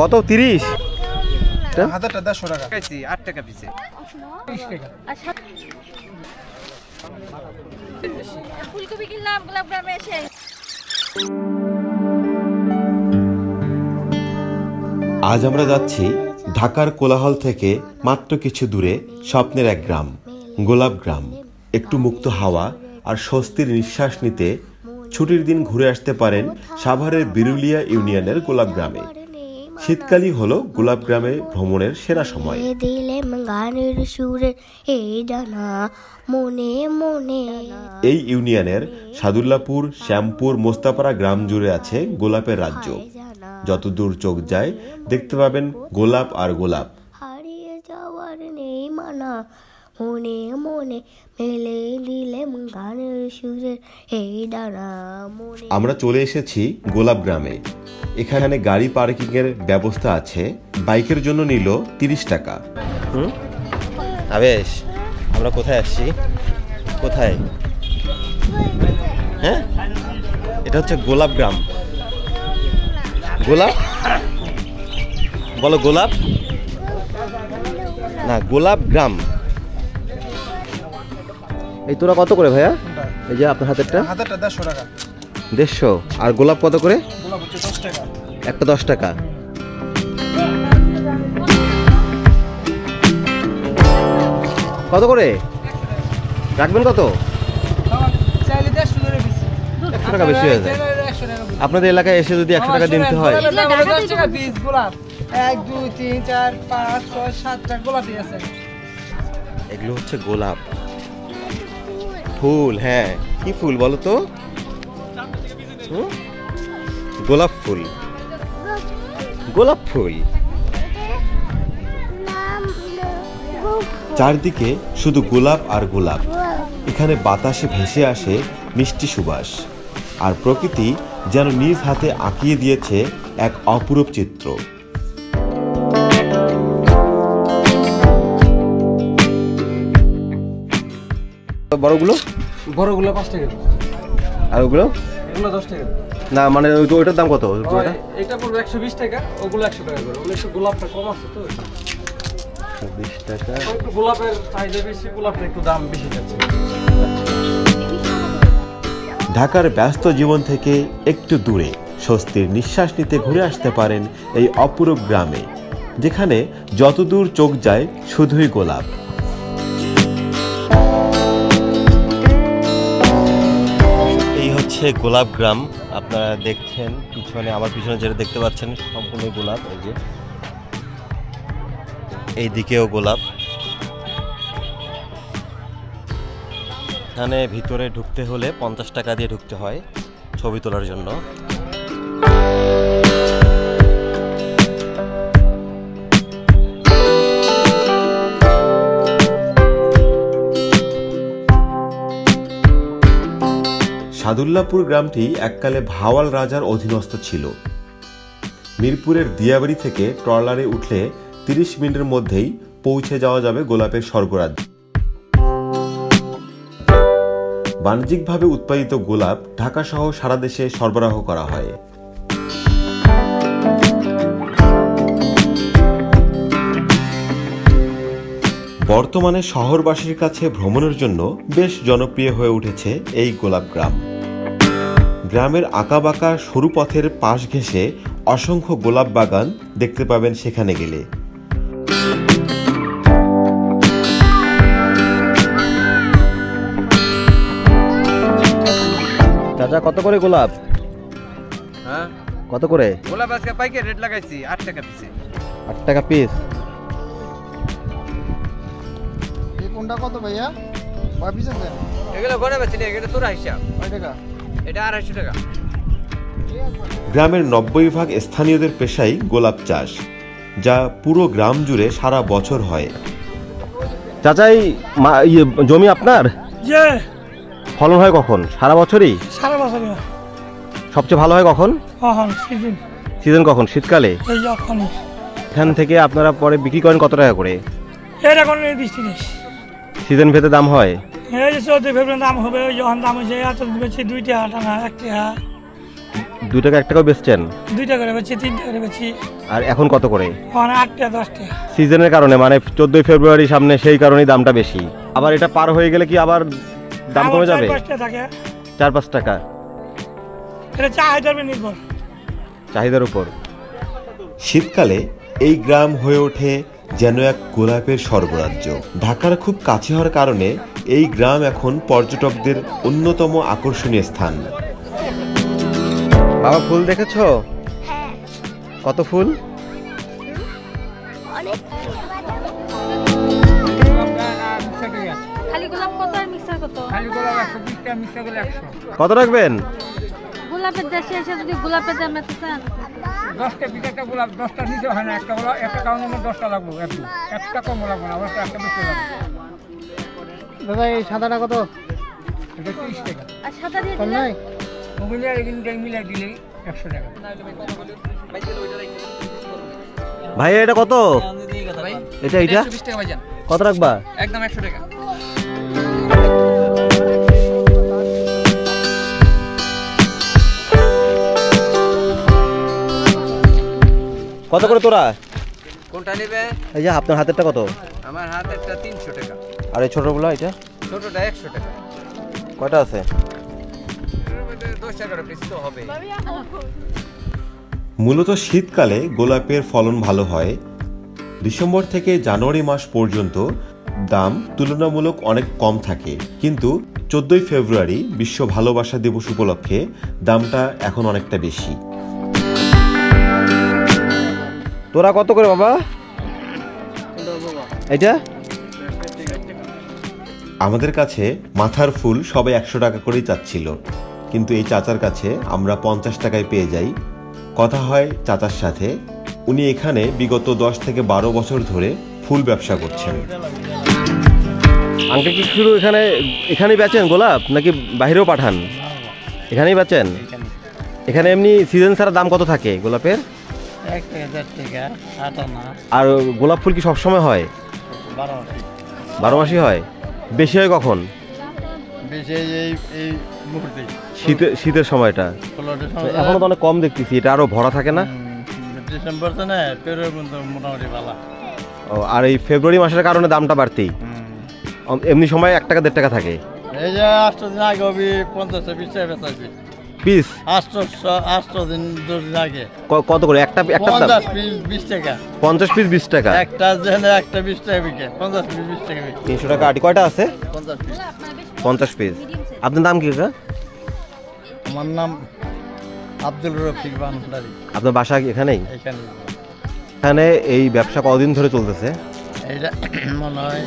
কত 30? হাজারটা 150 টাকা। 8 টাকা পিসে। 30 টাকা। ফুলকপি কিনলাম গোলাপগ্রামে এসে। আজ আমরা যাচ্ছি ঢাকার কোলাহল থেকে মাত্র কিছু দূরে স্বপ্নের এক গ্রাম, গোলাপগ্রাম। একটু মুক্ত হাওয়া আর স্বস্তির নিঃশ্বাস নিতে ছুটির দিন ঘুরে আসতে পারেন সাভারের বিরুলিয়া ইউনিয়নের গোলাপগ্রামে। শীতকালই হলো গোলাপগ্রামে ভ্রমণের সেরা সময়। এই ইউনিয়নের সাদুল্লাপুর, শ্যামপুর, মোস্তাপাড়া গ্রাম জুড়ে আছে গোলাপের রাজ্য। যতদূর চোখ যায় দেখতে পাবেন গোলাপ আর গোলাপ। হারিয়ে যাওয়ার নেই মানা, মনে মনে মেলে দিলেম গানের সুরে এই ডানা। আমরা চলে এসেছি গোলাপগ্রামে। এখানে গাড়ি পার্কিং এর ব্যবস্থা আছে। বাইকের জন্য নিল 30 টাকা। আবেশ, আমরা কোথায় আসছি? কোথায়? হ্যাঁ, এটা হচ্ছে গোলাপগ্রাম। গোলাপ বলো, গোলাপ না, গোলাপগ্রাম। এই তোরা কত করে ভাইয়া? এই যে আপনার হাতেরটা? হাজারটা 150 টাকা। 150। আর গোলাপ কত করে? গোলাপ হচ্ছে 10 টাকা। একটা 10 টাকা। কত করে রাখবেন? কত? 100 টাকা বেশি হয়ে যায়। আপনাদের এলাকায় এসে যদি 100 টাকা দিতে হয়। 10 টাকা পিস গোলাপ। 1 2 3 4 5 6 7টা গোলাপই আছে। এগুলো হচ্ছে গোলাপ ফুল। হ্যাঁ, কি ফুল বলো তো? গোলাপ ফুল। গোলাপ ফুল। চারদিকে শুধু গোলাপ আর গোলাপ। এখানে বাতাসে ভেসে আসে মিষ্টি সুবাস, আর প্রকৃতি যেন নিজ হাতে আঁকিয়ে দিয়েছে এক অপরূপ চিত্র। বড়গুলো? বড়গুলো 5 টাকা। আর ওগুলো? এগুলো 10 টাকা। না মানে ওইটার দাম কত? এটা পড়বে 120 টাকা, ওগুলো 100 টাকা করে। ওগুলো একটু গোলাপটা কম আছে তো। 20 টাকা। একটু গোলাপের চাহিদা বেশি, গোলাপের একটু দাম বেশি যাচ্ছে। ঢাকার ব্যস্ত জীবন থেকে একটু দূরে স্বস্তির নিঃশ্বাস নিতে ঘুরে আসতে পারেন এই অপরূপ গ্রামে, যেখানে যতদূর চোখ যায় শুধুই গোলাপ। এই হচ্ছে গোলাপগ্রাম। আপনারা দেখছেন পিছনে, আমার পিছনে যেটা দেখতে পাচ্ছেন সম্পূর্ণ গোলাপ। এই যে এই দিকেও গোলাপ। এখানে ভিতরে ঢুকতে হলে 50 টাকা দিয়ে ঢুকতে হয় ছবি তোলার জন্য। সাদুল্লাপুর গ্রামটি এককালে ভাওয়াল রাজার অধীনস্থ ছিল। মিরপুরের দিয়াবাড়ি থেকে ট্রলারে উঠলে 30 মিনিটের মধ্যেই পৌঁছে যাওয়া যাবে গোলাপের স্বর্গরাজ্যে। বাণিজ্যিকভাবে উৎপাদিত গোলাপ ঢাকা সহ সারা দেশে সরবরাহ করা হয়। বর্তমানে শহরবাসীর কাছে ভ্রমণের জন্য বেশ জনপ্রিয় হয়ে উঠেছে এই গোলাপগ্রাম। গ্রামের আঁকাবাঁকা সরু পথের পাশ ঘেঁষে অসংখ্য গোলাপ বাগান দেখতে পাবেন সেখানে গেলে। চাচা, কত করে গোলাপ? হ্যাঁ, কত করে গোলাপ? আজকে পাইকারি রেট লাগাইছি 8 টাকা পিসে। 8 টাকা পিস। এই কোনটা কত ভাইয়া? কয় পিস আছে? এগুলো গনে বেচি না, এটা তোরা হিসাব। কয় টাকা? এটা 250 টাকা। গ্রামের 90% স্থানীয়দের পেশাই গোলাপ চাষ, যা পুরো গ্রাম জুড়ে সারা বছর হয়। চাচাই জমি আপনার? যে ফলন হয় কখন? সারা বছরই? সারা বছর। সবচেয়ে ভালো হয় কখন? সিজন। সিজন কখন? শীতকালে। এই যখনই এখান থেকে আপনারা পরে বিক্রি করেন কত টাকা করে? এটা কোন নির্দিষ্ট নেই, সিজন ভেদে দাম হয়। এই যে 14 ফেব্রুয়ারি দাম হবে, যখন দাম হয়েছে এত বেশি 2 টাকা না 1 টাকা। 2 টাকা 1 টাকাও বেচছেন? 2 টাকা করে বেচি, 3 টাকা করে বেচি। আর এখন কত করে? 8 টাকা 10 টাকা। সিজনের কারণে, মানে 14 ফেব্রুয়ারি সামনে, সেই কারণেই দামটা বেশি। আবার এটা পার হয়ে গেলে কি আবার দাম কমে যাবে? 4-5 টাকা থাকে। 4-5 টাকা। এটা চাহিদার উপর নির্ভর। চাহিদার উপর। শীতকালে এই গ্রাম হয়ে ওঠে যেন এক গোলাপের স্বর্গরাজ্য। ঢাকার খুব কাছে হওয়ার কারণে এই গ্রাম এখন পর্যটকদের অন্যতম আকর্ষণীয় স্থান। বাবা, ফুল দেখেছো? হ্যাঁ, কত ফুল? অনেক। খালি গোলাপ কত আর মিক্সার কত? কত রাখবেন? গোলাপের দেশে এসে যদি গোলাপের দাম এত চান, 10টা বিকেটা গোলাপ 10টা নিচে হয় না, একটা গোলাপ একটা কারণে 10টা লাগবে, একটা কম লাগবে না, আবার একটা বেশি লাগবে। দাদা এই সাদাটা কত? এটা 30 টাকা। আর সাদা দিয়ে কম দিলে নাই? মোবাইলে এখানে মিলাই দিলেই 100 টাকা। ভাই এটা কত? এটা 120 টাকা ভাইজান। কত রাখবা? একদম 100 টাকা। কত করে তোরা? কোনটা নেবে? এই যে আপনার হাতেরটা কত? আমার হাতেরটা 300 টাকা। আর এই ছোটগুলো এটা ছোটটা 100 টাকা। কয়টা আছে? এর মধ্যে 10 টাকার পিস তো হবে। মূলত শীতকালে গোলাপের ফলন ভালো হয়। ডিসেম্বর থেকে জানুয়ারি মাস পর্যন্ত দাম তুলনামূলক অনেক কম থাকে, কিন্তু 14 ফেব্রুয়ারি বিশ্ব ভালোবাসা দিবস উপলক্ষে দামটা এখন অনেকটা বেশি। তোরা কত করে বাবা? এটা আমাদের কাছে মাথার ফুল সবাই 100 টাকা করেই চাচ্ছিল, কিন্তু এই চাচার কাছে আমরা 50 টাকায় পেয়ে যাই। কথা হয় চাচার সাথে, উনি এখানে বিগত 10 থেকে 12 বছর ধরে ফুল ব্যবসা করছেন। আঙ্কেল কি শুধু এখানেই বেচেন গোলাপ, নাকি বাইরেও পাঠান? এখানেই বেচেন? এখানে এমনি সিজন ছাড়া দাম কত থাকে গোলাপের? 1 টাকা 1.5 টাকা, 8 আনা। আর গোলাপ ফুল কি সবসময় হয়? 12 মাসই হয়? বেশি হয় কখন? বেশি এই মুহূর্তে শীতের সময়টা। এখনো তো অনেক কম দেখতেছি, এটা আরো ভরা থাকে না? ডিসেম্বর তো না, ফেব্রুয়ারি পর্যন্ত মোটামুটি ভালো। ও, আর এই ফেব্রুয়ারি মাসের কারণে দামটা বাড়তি। এমনি সময় 1 টাকা 1.5 টাকা থাকে। এই যে 8 দিন আগে 50-20 টাকা বেচাইছি পিস 8 দিন 10 দিন আগে। কত করে একটা? 50 পিস 20 টাকা। 50 পিস 20 টাকা। একটা যেখানে একটা 20 টাকা বিকে, 50 পিস 20 টাকা বিকে। 300 টাকা আটি। কয়টা আছে? 50 পিস। 50 পিস। আপনার নাম কি কাকা? আমার নাম আব্দুল রফিক ভান্ডারী। আপনার বাসা এখানেই? এখানে। এখানে এই ব্যবসা কতদিন ধরে চলতেছে? এইটা মনে হয়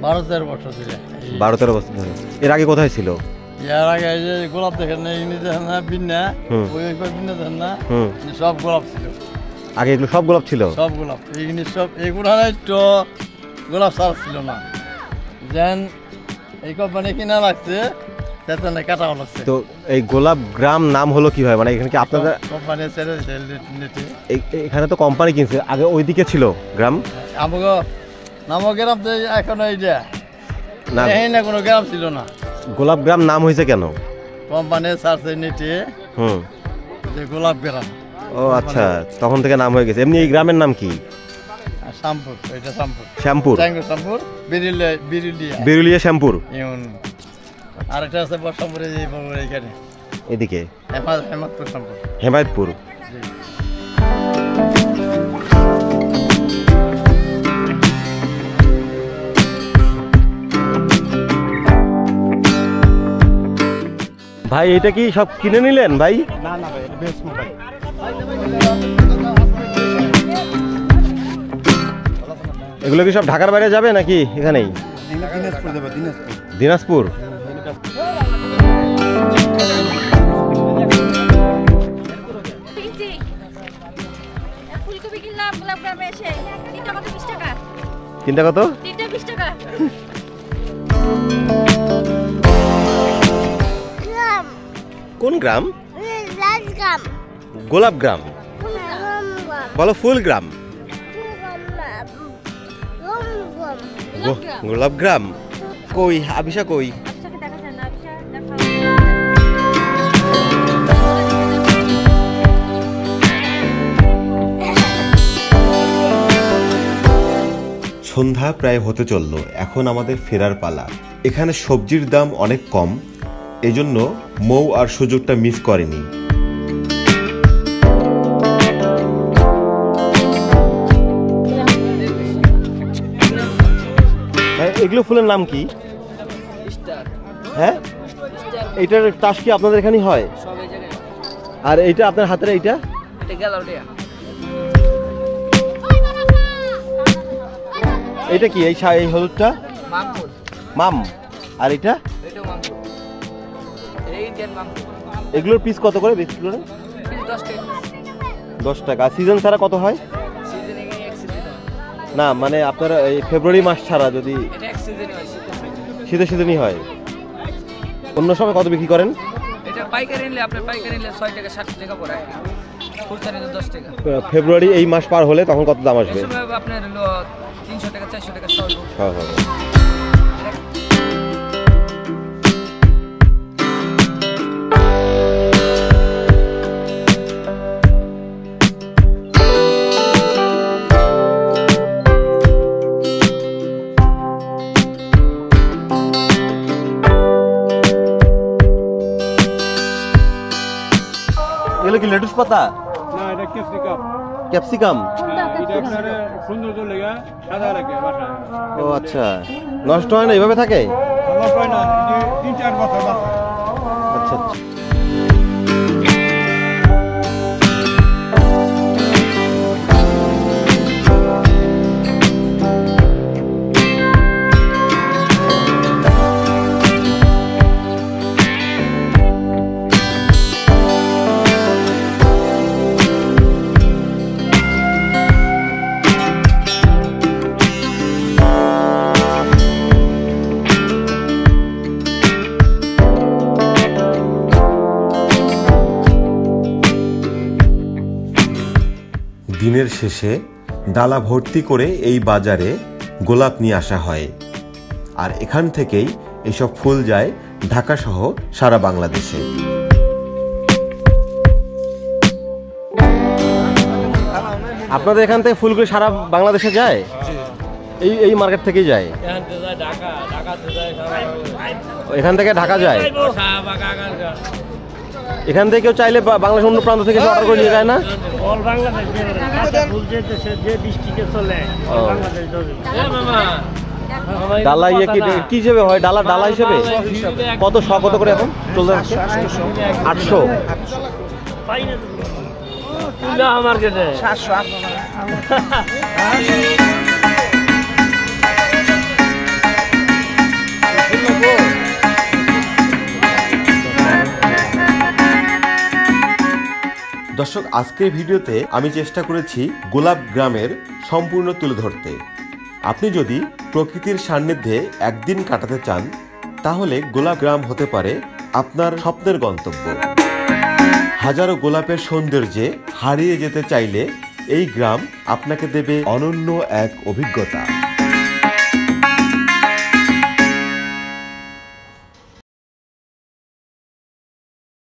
12-13 বছর ধরে। 12-13 বছর ধরে। এর আগে কোথায় ছিল? এর আগে এই যে গোলাপ দেখেন না, এগুলি দেখেন না, বিন্না ওই বিন্না দেখেন না, সব গোলাপ ছিল আগে। এগুলো সব গোলাপ ছিল? সব গোলাপ। এইগুলি সব এগুলো তো গোলাপ সার ছিল না, যেন এই কোম্পানি কিনা লাগছে সেটা না কাটা লাগছে। তো এই গোলাপ গ্রাম নাম হলো কিভাবে? মানে এখানে কি আপনাদের কোম্পানি ছেড়ে নিতে? এখানে তো কোম্পানি কিনছে, আগে ওইদিকে ছিল গ্রাম। আমাকে নামক গ্রাম তো এখন এইটা না, এই না, কোনো গ্রাম ছিল না। গোলাপ গ্রাম নাম হয়েছে কেন? কোম্পানি সারছে নিতে যে গোলাপ গ্রাম। ও আচ্ছা, তখন থেকে নাম হয়ে গেছে। এমনি এই গ্রামের নাম কি? শ্যামপুর। এটা শ্যামপুর। শ্যামপুর। শ্যামপুর বিরুলিয়া। বিরুলিয়া শ্যামপুর। আরেকটা আছে বর্ষাপুরে, এখানে এদিকে হেমায়তপুর শ্যামপুর। হেমায়তপুর। ভাই এটা কি সব কিনে নিলেন ভাই? না না ভাই, এটা বেশ মোবাইল। এগুলো কি সব ঢাকার বাইরে যাবে নাকি এখানেই? দিনাজপুর যাবে, দিনাজপুর। দিনাজপুর। ফুলকপি কিনলাম গোলাপ গ্রামে এসে, 3টা কত? 20 টাকা। 3টা কত? 3টা 20 টাকা। গ্রাম, কোন গ্রাম? রাজগ্রাম, গোলাপ গ্রাম বলো? ফুল গ্রাম? গোলাপ গ্রাম কই? আবিশা কই? আচ্ছা, দেখা যায় না, আচ্ছা দেখা। সন্ধ্যা প্রায় হতে চলল, এখন আমাদের ফেরার পালা। এখানে সবজির দাম অনেক কম, এজন্য মৌ আর সুযোগটা মিস করেনি। এগুলো ফুলের নাম কি? হ্যাঁ, এইটার চাষ কি আপনাদের এখানেই হয়? আর এইটা আপনার হাতের এইটা? এটা কি এই হলুদটা? মাম। আর এটা? এগুলোর পিস কত করে বিক্রি করেন? 10 টাকা। সিজন ছাড়া কত হয়? না মানে আপনার এই ফেব্রুয়ারি মাস ছাড়া যদি শীতের সিজনই হয়। অন্য সময় কত বিক্রি করেন? এটা পাইকারি নিলে আপনার পাইকারি নিলে 6 টাকা 7 টাকা পড়ে, খুচরা নিলে 10 টাকা। ফেব্রুয়ারি এই মাস পার হলে তখন কত দাম আসবে? এই সময় আপনার হলো 300 টাকা 400 টাকা সর্ব। হ্যাঁ হ্যাঁ। এগুলো কি লেটুস পাতা? না, এটা ক্যাপসিকাম। ক্যাপসিকাম? এটা আপনার সৌন্দর্য লেগে সাদা রাখে বাসায়। ও আচ্ছা, নষ্ট হয় না এভাবে থাকে? আমার হয় না, 3-4 বছর বাঁচে। আচ্ছা। দিনের শেষে ডালা ভর্তি করে এই বাজারে গোলাপ নিয়ে আসা হয়, আর এখান থেকেই এসব ফুল যায় ঢাকা সহ সারা বাংলাদেশে। আপনাদের এখান থেকে ফুলগুলো সারা বাংলাদেশে যায়? এই মার্কেট থেকেই যায়? এখান থেকে ঢাকা যায়? এখান থেকে কেউ চাইলে বাংলাদেশের অন্য প্রান্ত থেকে অর্ডার করে নিয়ে যায় না? ডালা ইয়ে কি হিসেবে হয়? ডালা হিসেবে কত কত করে এখন চলতে থাকছে? 800। দর্শক, আজকের ভিডিওতে আমি চেষ্টা করেছি গোলাপ গ্রামের সম্পূর্ণ তুলে ধরতে। আপনি যদি প্রকৃতির সান্নিধ্যে একদিন কাটাতে চান, তাহলে গোলাপ গ্রাম হতে পারে আপনার স্বপ্নের গন্তব্য। হাজারো গোলাপের সৌন্দর্যে হারিয়ে যেতে চাইলে এই গ্রাম আপনাকে দেবে অনন্য এক অভিজ্ঞতা।